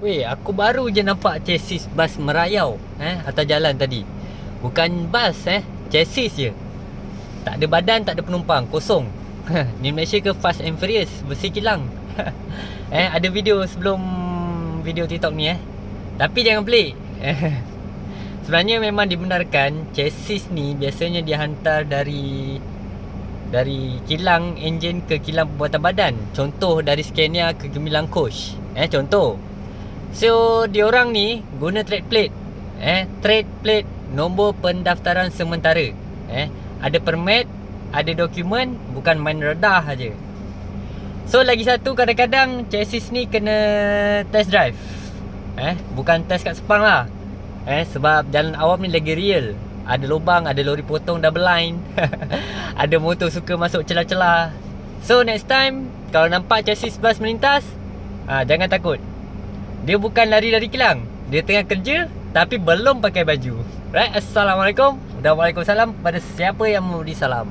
Weh, aku baru je nampak chassis bas merayau atas jalan tadi. Bukan bas chassis je. Tak ada badan, tak ada penumpang, kosong. Ni Malaysia ke Fast and Furious, bersih kilang. Ada video sebelum video TikTok ni Tapi jangan pelik. Sebenarnya memang dibenarkan chassis ni biasanya dihantar dari kilang enjin ke kilang pembuatan badan. Contoh dari Scania ke Gemilang Coach. Contoh. So diorang ni guna trade plate. Trade plate nombor pendaftaran sementara. Ada permit, ada dokumen, bukan main redah aja. So lagi satu, kadang-kadang chassis ni kena test drive. Bukan test kat Sepang lah. Sebab jalan awam ni lagi real. Ada lubang, ada lori potong double line. Ada motor suka masuk celah-celah. So next time kalau nampak chassis bas melintas, jangan takut. Dia bukan lari dari kilang, dia tengah kerja tapi belum pakai baju. Right, Assalamualaikum dan Waalaikumsalam pada siapa yang memberi salam.